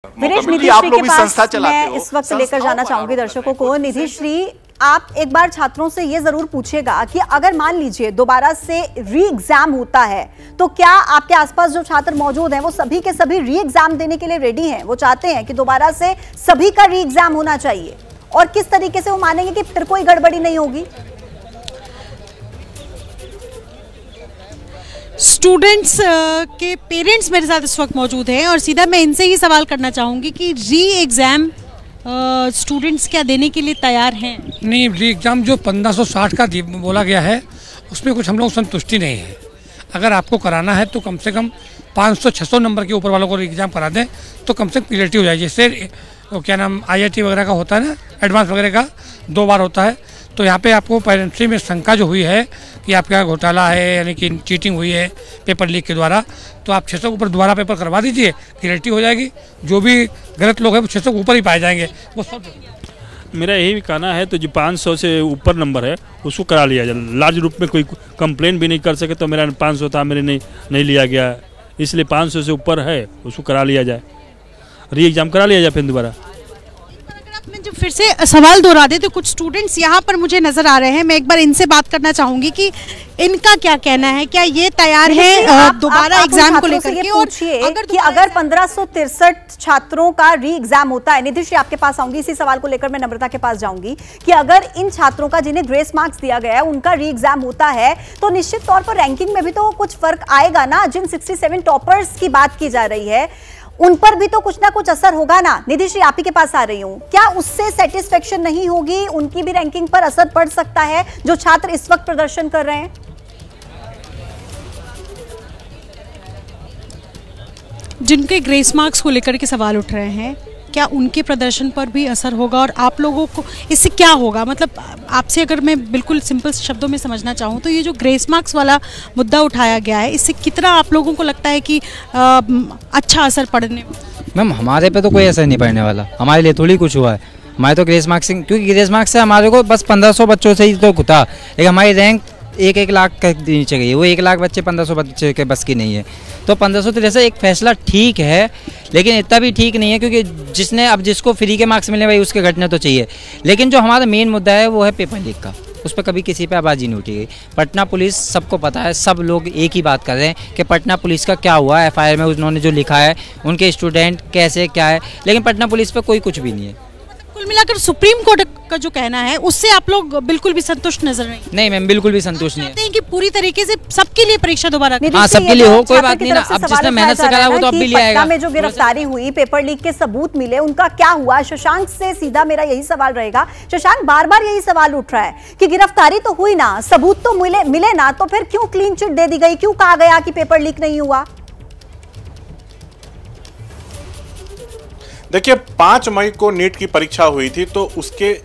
वीरेश, निधि श्री के पास मैं इस वक्त लेकर जाना चाहूंगी दर्शकों को। निधि श्री, आप एक बार छात्रों से ये जरूर पूछिएगा कि अगर मान लीजिए दोबारा से री एग्जाम होता है तो क्या आपके आसपास जो छात्र मौजूद हैं वो सभी के सभी री एग्जाम देने के लिए रेडी हैं? वो चाहते हैं कि दोबारा से सभी का री एग्जाम होना चाहिए, और किस तरीके से वो मानेंगे कि फिर कोई गड़बड़ी नहीं होगी? स्टूडेंट्स के पेरेंट्स मेरे साथ इस वक्त मौजूद हैं और सीधा मैं इनसे ही सवाल करना चाहूँगी कि री एग्ज़ाम स्टूडेंट्स क्या देने के लिए तैयार हैं? नहीं, री एग्ज़ाम जो 1560 का बोला गया है उसमें कुछ हम लोग संतुष्टि नहीं है। अगर आपको कराना है तो कम से कम 500-600 नंबर के ऊपर वालों को री एग्ज़ाम करा दें तो कम से कम क्लियरिटी हो जाए। जैसे क्या नाम IIT वगैरह का होता है ना, एडवांस वगैरह का 2 बार होता है, तो यहाँ पे आपको पेरेंट्री में शंका जो हुई है कि आपके यहाँ घोटाला है, यानी कि चीटिंग हुई है पेपर लीक के द्वारा, तो आप 600 के ऊपर दोबारा पेपर करवा दीजिए, क्लियरिटी हो जाएगी। जो भी गलत लोग हैं वो 600 के ऊपर ही पाए जाएंगे, वो सब। मेरा यही कहना है, तो जो 500 से ऊपर नंबर है उसको करा लिया जाए। लार्ज रूप में कोई कंप्लेन भी नहीं कर सके, तो मेरा 500 था, मेरे नहीं लिया गया, इसलिए 500 से ऊपर है उसको करा लिया जाए, री एग्ज़ाम करा लिया जाए फिर दोबारा। मैं जो फिर से सवाल दोहरा दे तो कुछ स्टूडेंट्स यहाँ पर मुझे नजर आ रहे हैं, मैं एक बार इनसे बात करना चाहूंगी कि इनका क्या कहना है, क्या ये तैयार है दोबारा एग्जाम को लेकर के? और अगर 1563 छात्रों का री एग्जाम होता है, निधि श्री आपके पास आऊंगी, इसी सवाल को लेकर मैं नम्रता के पास जाऊंगी कि अगर इन छात्रों का जिन्हें ग्रेस मार्क्स दिया गया है उनका री एग्जाम होता है तो निश्चित तौर पर रैंकिंग में भी तो कुछ फर्क आएगा ना। जिन 67 टॉपर्स की बात की जा रही है उन पर भी तो कुछ ना कुछ असर होगा ना। निधि श्री, आप ही के पास आ रही हूं, क्या उससे सेटिस्फेक्शन नहीं होगी? उनकी भी रैंकिंग पर असर पड़ सकता है जो छात्र इस वक्त प्रदर्शन कर रहे हैं? जिनके ग्रेस मार्क्स को लेकर के सवाल उठ रहे हैं, क्या उनके प्रदर्शन पर भी असर होगा? और आप लोगों को इससे क्या होगा? मतलब आपसे अगर मैं बिल्कुल सिंपल शब्दों में समझना चाहूँ तो ये जो ग्रेस मार्क्स वाला मुद्दा उठाया गया है, इससे कितना आप लोगों को लगता है कि अच्छा असर पड़ने? मैम, हमारे पे तो कोई असर नहीं पड़ने वाला, हमारे लिए थोड़ी कुछ हुआ है। हमारे तो ग्रेस मार्क्स, क्योंकि ग्रेस मार्क्स से हमारे को बस 1500 बच्चों से ही तो था, लेकिन हमारी रैंक 1-1 लाख के नीचे गई है। वो 1 लाख बच्चे 1500 बच्चे के बस की नहीं है, तो 1500 तो जैसे एक फैसला ठीक है, लेकिन इतना भी ठीक नहीं है, क्योंकि जिसको फ्री के मार्क्स मिले भाई उसके घटने तो चाहिए। लेकिन जो हमारा मेन मुद्दा है वो है पेपर लीक का, उस पर कभी किसी पे आवाज़ ही नहीं उठी गई। पटना पुलिस, सबको पता है, सब लोग एक ही बात कर रहे हैं कि पटना पुलिस का क्या हुआ, FIR में उन्होंने जो लिखा है, उनके स्टूडेंट कैसे क्या है, लेकिन पटना पुलिस पर कोई कुछ भी नहीं है। कुल मिलाकर सुप्रीम कोर्ट का जो कहना है उससे आप लोग बिल्कुल भी संतुष्ट नजर नहीं? मैम, बिल्कुल भी संतुष्ट नहीं है कि पूरी तरीके से सबके लिए परीक्षा दोबारा। हाँ, सबके लिए हो, कोई बात नहीं ना। अब जिसने मेहनत से करा वो तो अब भी ले आएगा। में जो गिरफ्तारी हुई, पेपर लीक के सबूत मिले, उनका क्या हुआ? शशांक से सीधा मेरा यही सवाल रहेगा। शशांक, बार बार यही सवाल उठ रहा है कि गिरफ्तारी तो हुई ना, सबूत तो मिले ना, तो फिर क्यों क्लीन चिट दे दी गई? क्यों कहा गया कि पेपर लीक नहीं हुआ? देखिए, 5 मई को नीट की परीक्षा हुई थी, तो उसके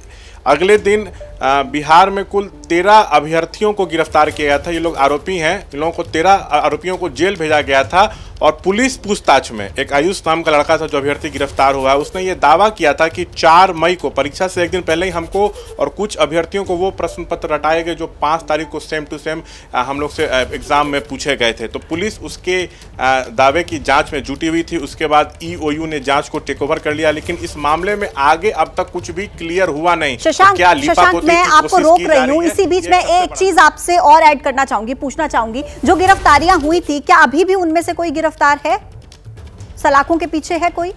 अगले दिन बिहार में कुल 13 अभ्यर्थियों को गिरफ्तार किया गया था। ये लोग आरोपी हैं, इन लोगों को 13 आरोपियों को जेल भेजा गया था। और पुलिस पूछताछ में एक आयुष नाम का लड़का था जो अभ्यर्थी गिरफ्तार हुआ है, उसने ये दावा किया था कि 4 मई को परीक्षा से एक दिन पहले ही हमको और कुछ अभ्यर्थियों को वो प्रश्न पत्र रटाए गए जो 5 तारीख को सेम टू सेम हम लोग से एग्जाम में पूछे गए थे। तो पुलिस उसके दावे की जांच में जुटी हुई थी। उसके बाद EOU ने जांच को टेक ओवर कर लिया, लेकिन इस मामले में आगे अब तक कुछ भी क्लियर हुआ नहीं। शशांक, मैं आपको रोक रही हूँ, इसी बीच में एक चीज आपसे और ऐड करना चाहूंगी, पूछना चाहूंगी, जो गिरफ्तारियां हुई थी क्या अभी भी उनमें से कोई गिरफ्तार है? सलाखों के पीछे है कोई?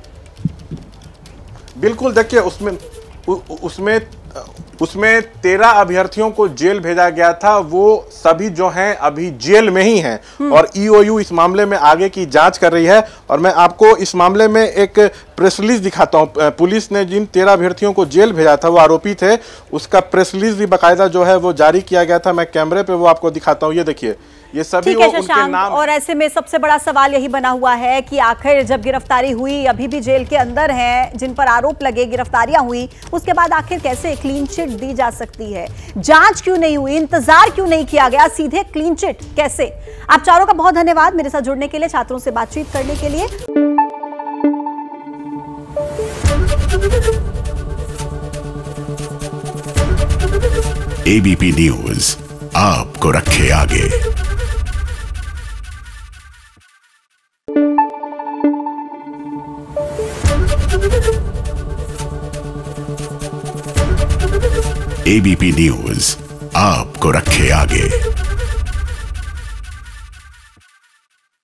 बिल्कुल, देखिए उसमें 13 अभ्यर्थियों को जेल भेजा गया था, वो सभी जो हैं अभी जेल में ही हैं और EOU इस मामले में आगे की जांच कर रही है। और मैं आपको इस मामले में एक प्रेस रिलीज दिखाता हूं। पुलिस ने जिन 13 अभ्यर्थियों को जेल भेजा था, वो आरोपी थे, उसका प्रेस रिलीज भी बाकायदा जो है वो जारी किया गया था। मैं कैमरे पे वो आपको दिखाता हूं, ये देखिए, ये सभी वो उनके नाम। और ऐसे में सबसे बड़ा सवाल यही बना हुआ है कि आखिर जब गिरफ्तारी हुई, अभी भी जेल के अंदर हैं, जिन पर आरोप लगे, गिरफ्तारियां हुई, उसके बाद आखिर कैसे क्लीन चिट दी जा सकती है? जांच क्यों नहीं हुई? इंतजार क्यों नहीं किया गया? सीधे क्लीन चिट कैसे? आप चारों का बहुत धन्यवाद मेरे साथ जुड़ने के लिए, छात्रों से बातचीत करने के लिए। ABP न्यूज आपको रखे आगे। एबीपी न्यूज आपको रखे आगे।